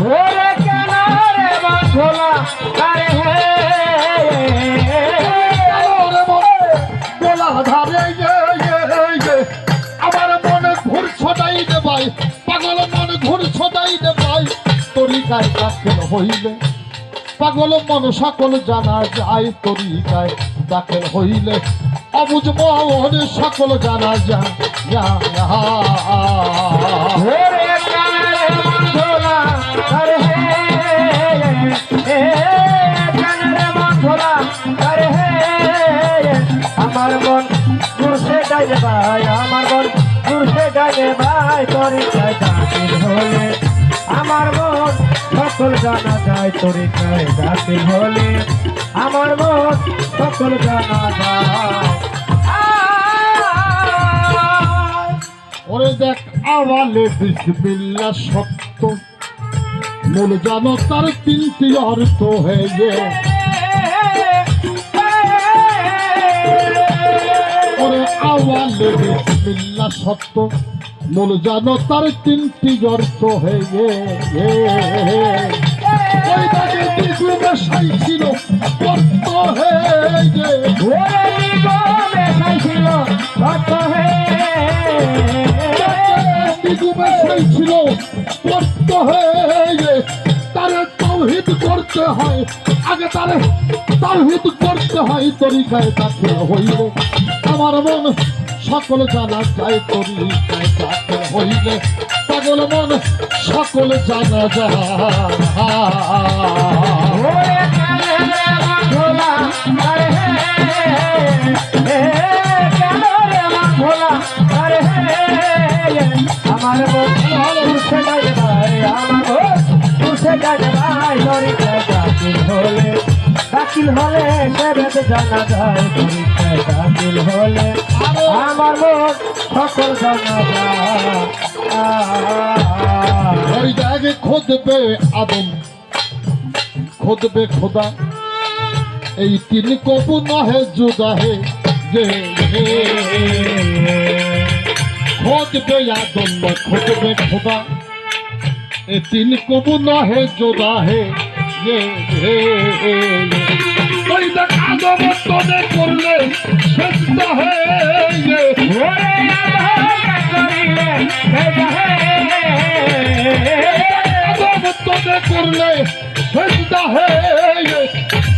ওরে কেন রে বন্ধুরা আরে হে গোলা ধারে আমার মনে ঘুর ছটাই দে ভাই, পাগল মন ঘুর ছটাই দে ভাই, তরিকায় দাখিল হইলে পাগল মন সকল জানা যায়, তরিকায় দাখিল হইলে অবুঝ মন সকল জানা যায়। ওরে কেন রে বন্ধুরা আরে হে কেন রে বন্ধুরা আরে হে আমার মন ঘুরছে ডাইলে ভাই, আমার মন ঘুরছে ডাইলে ভাই, তরিকায় দাখিল হলে আমার মন সকল জানা যায়, তরিকায় দাখিল হলে আমার মন সকল জানা যায়। ওরে দেখ আওয়ালে বিসমিল্লাহ সত্য, মূল জানো তার তিনটি অর্থ হয়ে। ওরে আওয়ালে বিসমিল্লাহ সত্য, মূল জানো তার তিনটি অর্থ হয়ে। ওই দাগে দ্বিগুণে সাই ছিল অর্থ হয়ে। ওরে নিগমে খাইছিল কত হে ছিল অর্থ হয়ে। তারে তাওহীদ করতে হয়, আগে তারে তাওহীদ করতে হয়, তরিকায় দাখিল হইলে আমার মন সকল জানা যায়, তরিকায় দাখিল হইলে পাগল মন সকল জানা যায়। ওরে কেন রে বন্ধুরা আরে হে কেন রে বন্ধুরা আরে হে আমার মন ঘুরছে ডাইলে ভাই, আমার মন ঘুরছে ডাইলে ভাই, তরিকায় দাখিল হলে সে ভেদ জানা যায়, তরিকায় দাখিল হলে আমার মন সকল জানা যায়। ওই জায়গায় খোদবে আদম, খোদবে খোদা, এই তিন কবু নহে জুদা হে যে। খোদবে আদম খোদবে খোদা, এই তিন কবু নহে জুদা হে যে। ওই দেখ আদম তোদে করলে সেজদা হে। ওরে আল্লাহ করিলে ভেজা হে তোদে করলে সেজদা হে।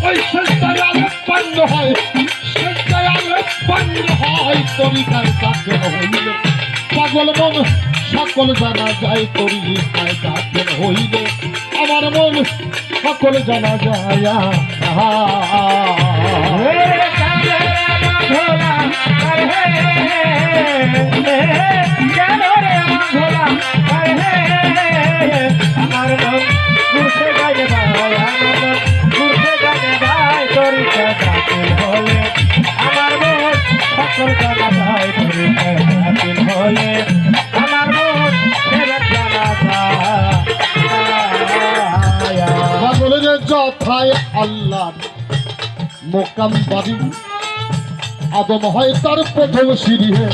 ওই সেজদায় আরোপান্য হয়, সেজদায় আরোপান্য হয়, তরিকায় দাখিল হইলে পাগল মন সকল জানা যায়, তরিকায় দাখিল হইলে আমার মন সকল জানা যায়। ওরে কেন রে বন্ধুরা আরে হে কেন রে বন্ধুরা আরে হে আমার মন ঘুরছে ডাইলে ভাই, আমার মন ঘুরছে ডাইলে ভাই, তরিকায় দাখিল হলে আমার মন সকল জানা যায়, তরিকায় দাখিল হলে আমার মন সেরা জানা যায়। পাগলের যথায় আল্লাহ মোকাম বাড়ি, আদম হয় তার প্রথম সিঁড়ি হে।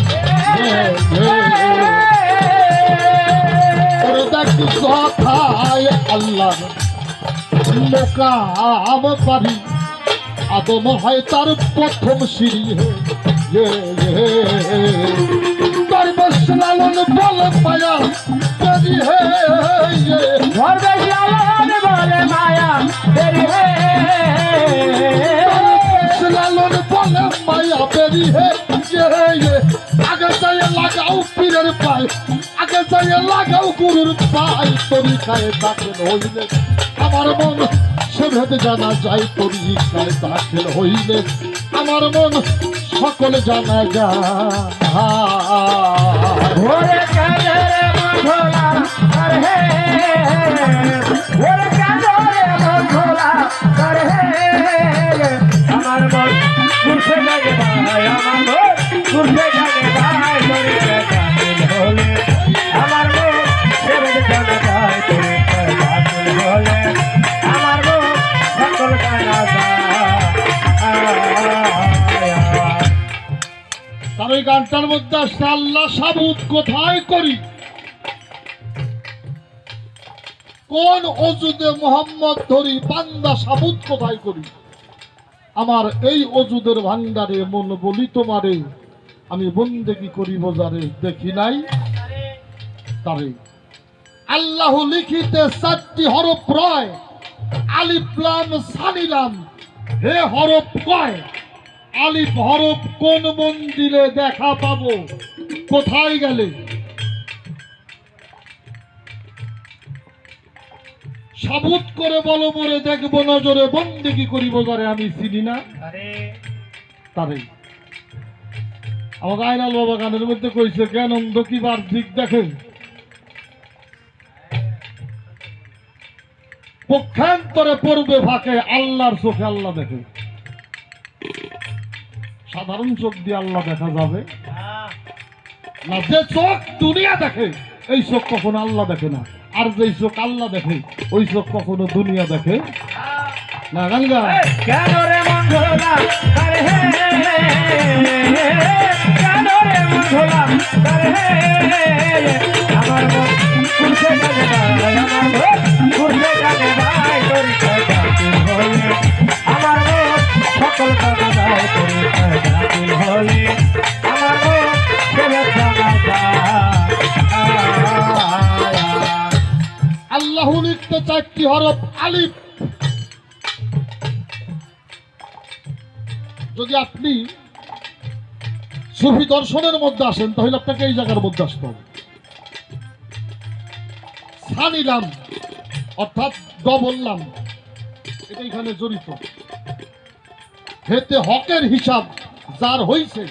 ওরে দেখ যথায় আল্লাহ মোকাম বাড়ি, আদম হয় তার প্রথম সিঁড়ি হে। দরবেশ লালন বলে পায়া দেরি হে। দরবেশ লালন বলে মায়া দেরি হে, দরবেশ লালন বলে মায়া দেরি হে। আগে যাই লাগাও পীরের পায়, আগে যাই লাগাও গুরুর পায়, তরিকায় দাখিল হইলে আমার মন সে ভেদ জানা যায়, তরিকায় দাখিল হইলে আমার মন সকল জানা যায়। ওরে কেন রে বন্ধুরা আরে হে ওরে কেন রে বন্ধুরা আরে হে আমার মন ঘুরছে ডাইলে ভাই, আমার মন ঘুরছে ডাইলে ভাই, তরিকায় দাখিল হলে আমার মন সে ভেদ জানা যায়, তরিকায় দাখিল হলে আমার মন সকল জানা যায়। তার ওই গানটার মধ্যে আসছে আল্লাহ সাবুত কোথায় করি, কোন অজুদে মোহাম্মদ ধরি বান্দা সাবুত কোথায় করি, আমার এই অজুদের ভান্ডারে মন বলি তোমারে, আমি বন্দেগি করি বাজারে দেখি নাই তারে। আল্লাহ লিখিতে 4টি হরফ রয়, আলিফ লাম সানিলাম, হে হরফ কয়, আলিফ হরফ কোন মন্দিরে দেখা পাবো, কোথায় গেলে? সাবুত করে বলো মোরে দেখবো নজরে, বন্দেগি করিব যারে আমি চিনি না তারে। আমাকে আইনাল বাবা গানের মধ্যে কইছে, জ্ঞান অন্ধ কি বার্ধিক দেখে, পক্ষান্তরে পড়বে ফাঁকে, আল্লাহর চোখে আল্লাহ দেখে। সাধারণ চোখ দিয়ে আল্লাহ দেখা যাবে না, যে চোখ দুনিয়া দেখে এই চোখ কখনো আল্লাহ দেখে না, আর যেই চোখ আল্লাহ দেখে ওই চোখ কখনো দুনিয়া দেখে না। গঙ্গা কেন রে মন ভোলা তার হে, কেন রে মন ভোলা তার হে, আমার মন ঘুরছে জানে ভাই, আমার মন ঘুরছে জানে ভাই, তোরি কাটিল হলে আমার মন সকল কানে ভাই, তোরি কাটিল হলে আমার মন ছেড়ে জানা আল্লাহ লিখতে 4টি হরফ আলিফ। যদি আপনি সুফি দর্শনের মধ্যে আসেন তাহলে আপনাকে এই জায়গার মধ্যে আসতে হবে। সানিলাম অর্থাৎ বললাম, এটা এখানে জড়িত। হেতে হকের হিসাব যার হইছে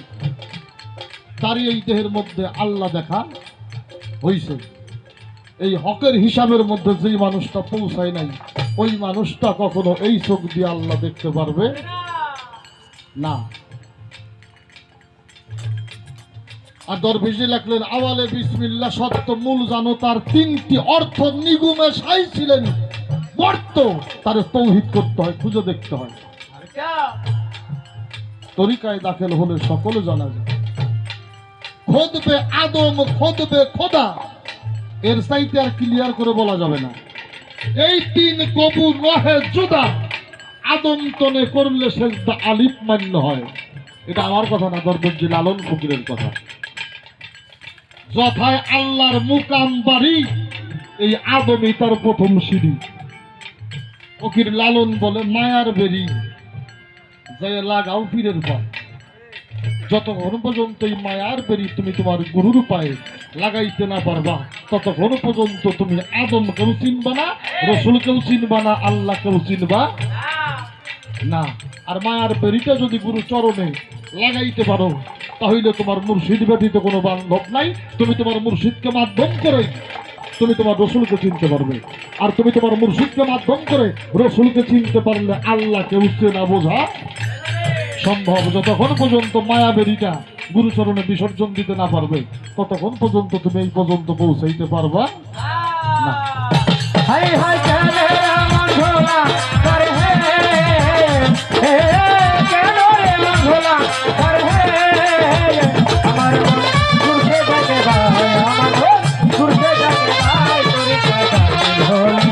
তারই এই দেহের মধ্যে আল্লাহ দেখা হইছে। এই হকের হিসাবের মধ্যে যেই মানুষটা পৌঁছায় নাই ওই মানুষটা কখনো এই চোখ দিয়ে আল্লাহ দেখতে পারবে না। আর দরবেশি লিখলেন, আওয়ালে বিসমিল্লাহ সত্য মূল জানো তার 3টি অর্থ নিগুমে সাই ছিলেন, বর্ত তার তৌহিদ করতে হয়, খুঁজে দেখতে হয়। তরিকায় দাখিল হলে সকলে জানা যায়। খোদবে আদম খোদবে খোদা, এর সাইতে আর ক্লিয়ার করে বলা যাবে না। এই 3 কবু নহে জুদা, আদম তনে করলে সেজদা আলিফ মান্য হয়। এটা আমার কথা না, দরবেশি লালন ফকিরের কথা। যথায় আল্লাহর মুকাম বাড়ি, এই আদমই তার প্রথম সিঁড়ি। ফকির লালন বলে, মায়ার বেরি যে লাগাও পীরের পা, যতক্ষণ পর্যন্ত এই মায়ার বেরি তুমি তোমার গুরুর পায়ে লাগাইতে না পারবা ততক্ষণ পর্যন্ত তুমি আদম কেউ চিনবা না, রসুল কেউ চিনবা না, আল্লাহ কেউ চিনবা না। আর মায়ার বেরিটা যদি গুরু চরণে লাগাইতে পারো তাহলে তোমার মুর্শিদ ব্যতীত কোনো বান্ধব নাই। তুমি তোমার মুর্শিদকে মাধ্যম করে তুমি তোমার রসুলকে চিনতে পারবে, আর তুমি তোমার মুর্শিদকে মাধ্যম করে রসুলকে চিনতে পারলে আল্লাহ কেউ চেনা বোঝা সম্ভব। যতক্ষণ পর্যন্ত মায়া বেরিটা গুরুচরণে বিসর্জন দিতে না পারবে ততক্ষণ পর্যন্ত তুমি এই পর্যন্ত পৌঁছাইতে পারবা না। হাই হাই কেন রে মন ভোলা তার হে, কেন রে মন ভোলা তার হে, আমার মন ঘুরছে জানে ভাই, আমার মন ঘুরছে জানে ভাই, তোরি কাটিল হলে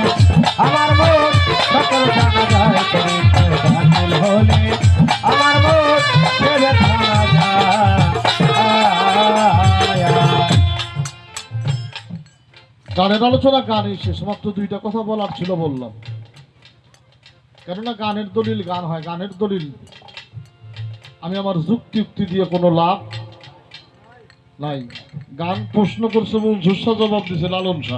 আমার মন সকল জানা যায়, তোরি কাটিল হলে আমার মন ছেড়ে জানা যায়। গানের আলোচনা গানই শেষ, মাত্র 2টা কথা বলার ছিল বললাম। কেননা গানের দলিল গান হয়, গানের দলিল আমি আমার যুক্তি দিয়ে কোনো লাভ নাই। গান প্রশ্ন করছে, জবাব দিছে লালন শাহ।